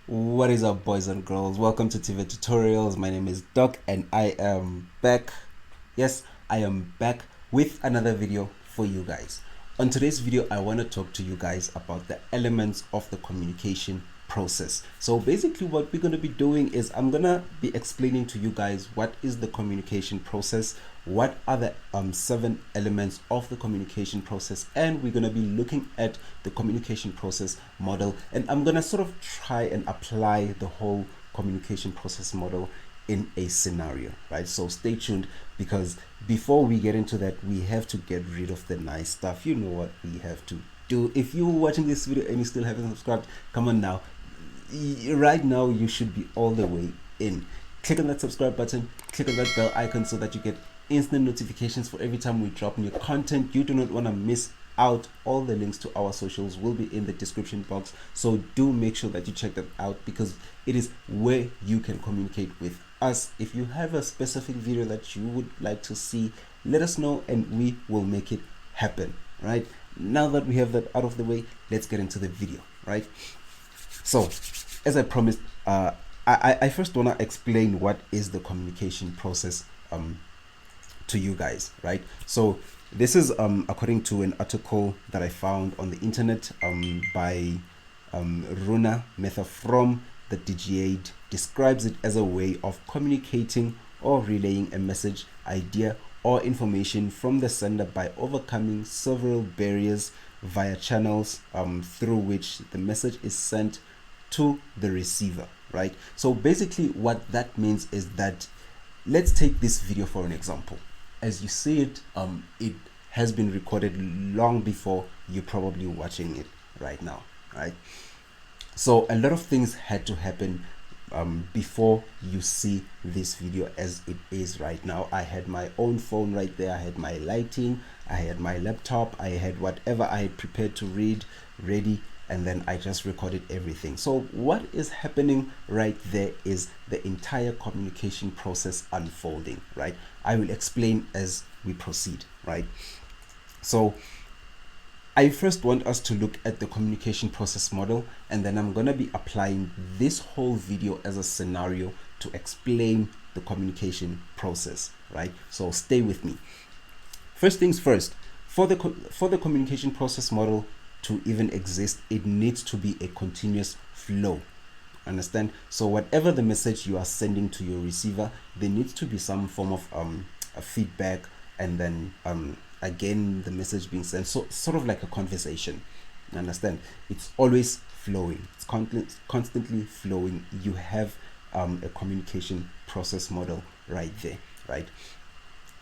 What is up, boys and girls? Welcome to TVET Tutorials. My name is Doc and I am back. Yes, I am back with another video for you guys. On today's video, I want to talk to you guys about the elements of the communication process. So basically what we're going to be doing is I'm going to be explaining to you guys what is the communication process, what are the 7 elements of the communication process, and we're going to be looking at the communication process model, and I'm going to sort of try and apply the whole communication process model in a scenario, right? So stay tuned, because before we get into that, we have to get rid of the nice stuff. You know what we have to do. If you're watching this video and you still haven't subscribed, come on now. Right now you should be all the way in. Click on that subscribe button, click on that bell icon so that you get instant notifications for every time we drop new content. You do not want to miss out. All the links to our socials will be in the description box, so do make sure that you check them out, because it is where you can communicate with us. If you have a specific video that you would like to see, let us know and we will make it happen. Right now that we have that out of the way, let's get into the video. Right, so as I promised, I first want to explain what is the communication process to you guys, right? So this is according to an article that I found on the internet by Runa Metha from the DGAID. Describes it as a way of communicating or relaying a message, idea, or information from the sender by overcoming several barriers via channels through which the message is sent to the receiver, right? So basically what that means is that, let's take this video for an example. As you see it, it has been recorded long before you're probably watching it right now, right? So a lot of things had to happen before you see this video as it is right now. I had my own phone right there, I had my lighting, I had my laptop, I had whatever I had prepared to read ready, and then I just recorded everything. So what is happening right there is the entire communication process unfolding, right? I will explain as we proceed, right? So I first want us to look at the communication process model, and then I'm going to be applying this whole video as a scenario to explain the communication process, right? So stay with me. First things first, for the communication process model to even exist, it needs to be a continuous flow. Understand? So whatever the message you are sending to your receiver, there needs to be some form of a feedback, and then again the message being sent, so sort of like a conversation. Understand? It's always flowing, it's constantly flowing. You have a communication process model right there, right?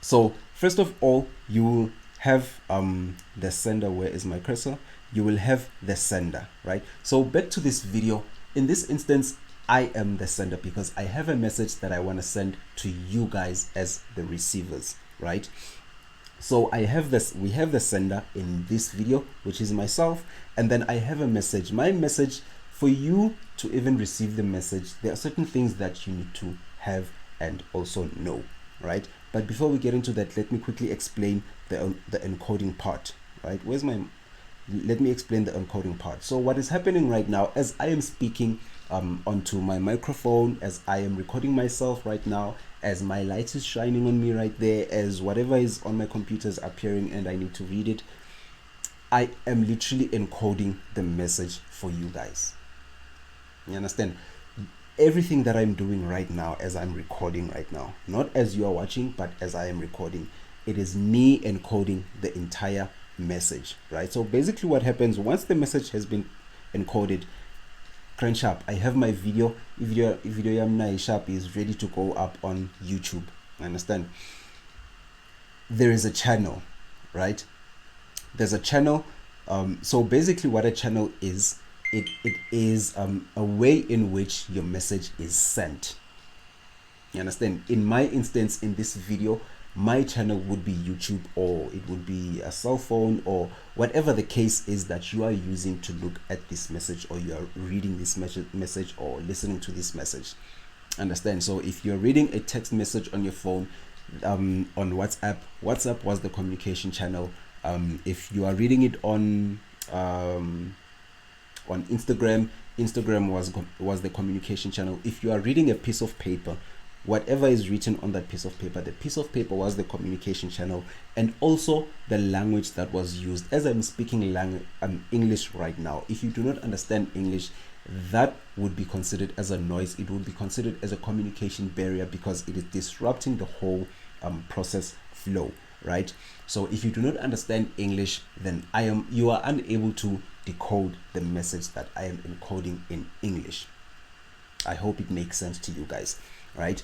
So first of all, you will have the sender. Where is my cursor? You will have the sender, right? So back to this video. In this instance, I am the sender because I have a message that I want to send to you guys as the receivers, right? So I have this, we have the sender in this video, which is myself, and then I have a message. My message, for you to even receive the message, there are certain things that you need to have and also know, right? But before we get into that, let me quickly explain the encoding part, right? Let me explain the encoding part. So what is happening right now, as I am speaking onto my microphone, as I am recording myself right now, as my light is shining on me right there, as whatever is on my computer is appearing and I need to read it, I am literally encoding the message for you guys. You understand? Everything that I'm doing right now, as I'm recording right now, not as you are watching, but as I am recording, it is me encoding the entire message, right? So basically what happens once the message has been encoded, crunch up, I have my video yamna sharp is ready to go up on YouTube. Understand? There is a channel, right? There's a channel. So basically what a channel is, it is a way in which your message is sent. You understand? In my instance, in this video, my channel would be YouTube, or it would be a cell phone, or whatever the case is that you are using to look at this message, or you are reading this message or listening to this message. Understand? So if you're reading a text message on your phone, on WhatsApp was the communication channel. If you are reading it on Instagram, Instagram was the communication channel. If you are reading a piece of paper, whatever is written on that piece of paper, the piece of paper was the communication channel, and also the language that was used. As I'm speaking English right now, if you do not understand English, that would be considered as a noise. It would be considered as a communication barrier because it is disrupting the whole process flow, right? So if you do not understand English, then you are unable to decode the message that I am encoding in English. I hope it makes sense to you guys, right?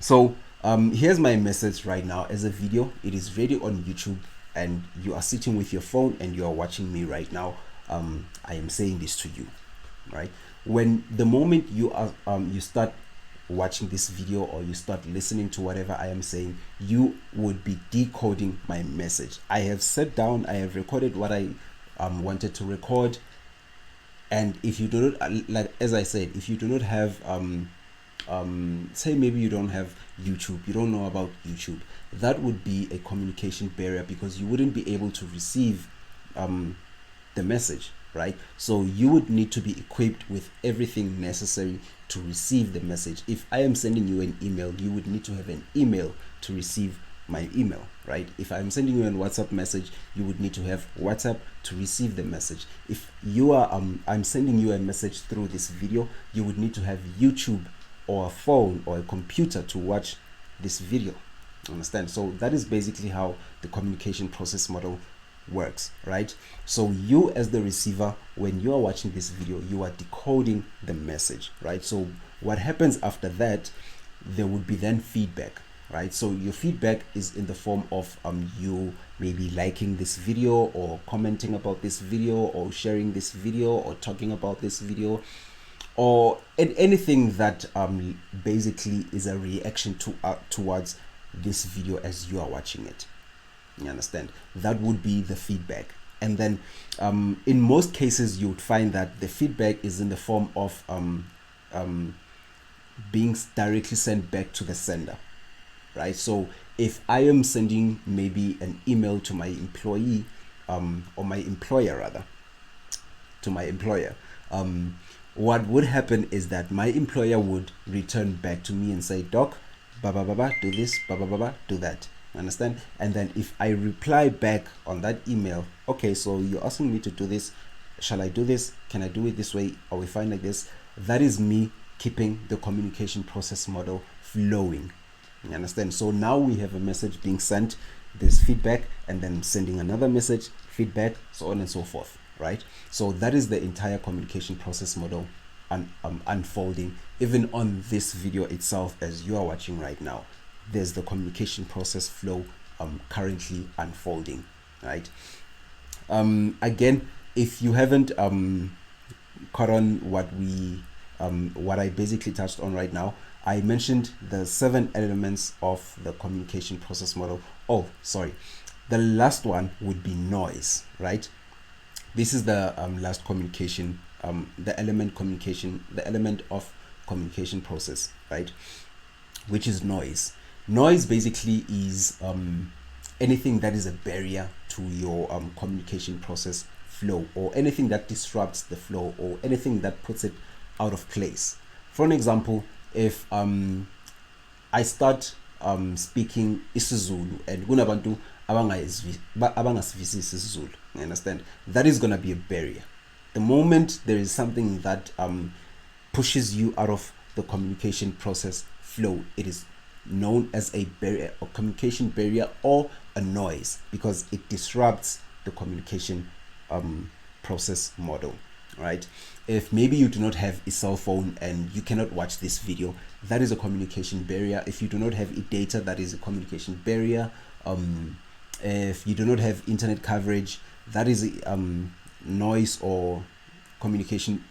So here's my message right now as a video. It is ready on YouTube, and you are sitting with your phone and you are watching me right now. I am saying this to you, right? When the moment you are you start watching this video or you start listening to whatever I am saying, you would be decoding my message. I have sat down, I have recorded what I wanted to record, and if you do not, like as I said, if you do not have say maybe you don't have YouTube, you don't know about YouTube, that would be a communication barrier because you wouldn't be able to receive the message, right? So you would need to be equipped with everything necessary to receive the message. If I am sending you an email, you would need to have an email to receive my email, right? If I'm sending you a WhatsApp message, you would need to have WhatsApp to receive the message. If you are I'm sending you a message through this video, you would need to have YouTube or a phone or a computer to watch this video. Understand? So that is basically how the communication process model works, right? So you as the receiver, when you are watching this video, you are decoding the message, right? So what happens after that, there would be then feedback, right? So your feedback is in the form of you maybe liking this video or commenting about this video or sharing this video or talking about this video, or anything that basically is a reaction to towards this video as you are watching it. You understand? That would be the feedback. And then in most cases you would find that the feedback is in the form of being directly sent back to the sender, right? So if I am sending maybe an email to my employee or my employer rather, to my employer, what would happen is that my employer would return back to me and say, Doc, do this, do that. Understand? And then if I reply back on that email, okay, so you're asking me to do this, shall I do this? Can I do it this way? Are we fine like this? That is me keeping the communication process model flowing. You understand? So now we have a message being sent, there's feedback, and then sending another message, feedback, so on and so forth, right? So that is the entire communication process model unfolding. Even on this video itself, as you are watching right now, there's the communication process flow currently unfolding, right? Again, if you haven't caught on what I basically touched on right now, I mentioned the 7 elements of the communication process model. Oh, sorry, the last one would be noise, right? This is the last communication, the element of communication process, right? Which is noise. Noise basically is anything that is a barrier to your communication process flow, or anything that disrupts the flow, or anything that puts it out of place. For an example, if I start speaking isiZulu and kunabantu abangasivisi isiZulu, you understand, that is going to be a barrier. The moment there is something that pushes you out of the communication process flow, it is known as a barrier, or communication barrier, or a noise, because it disrupts the communication process model, right? If maybe you do not have a cell phone and you cannot watch this video, that is a communication barrier. If you do not have data, that is a communication barrier. If you do not have internet coverage, that is a noise or communication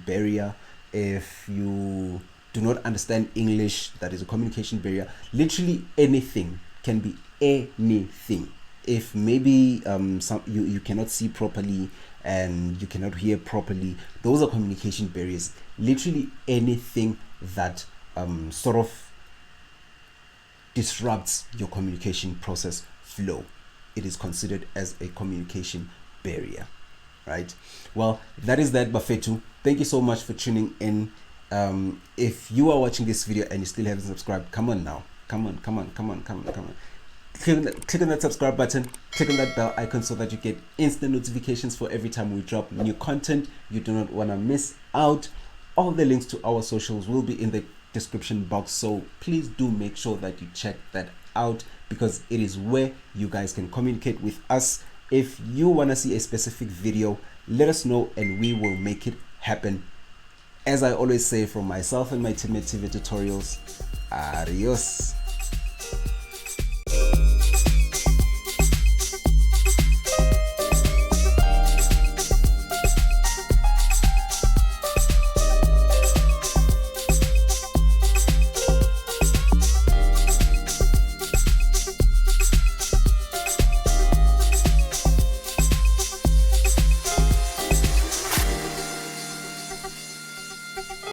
barrier. If you do not understand English, that is a communication barrier. Literally anything can be anything. If maybe you cannot see properly and you cannot hear properly, those are communication barriers. Literally anything that sort of disrupts your communication process flow, it is considered as a communication barrier, right? Well, that is that, Bafetu. Thank you so much for tuning in. If you are watching this video and you still haven't subscribed, come on now, come on. Click on that subscribe button, click on that bell icon so that you get instant notifications for every time we drop new content. You do not want to miss out. All the links to our socials will be in the description box, so please do make sure that you check that out, because it is where you guys can communicate with us. If you want to see a specific video, let us know and we will make it happen. As I always say, from myself and my team at TVET Tutorials, adios.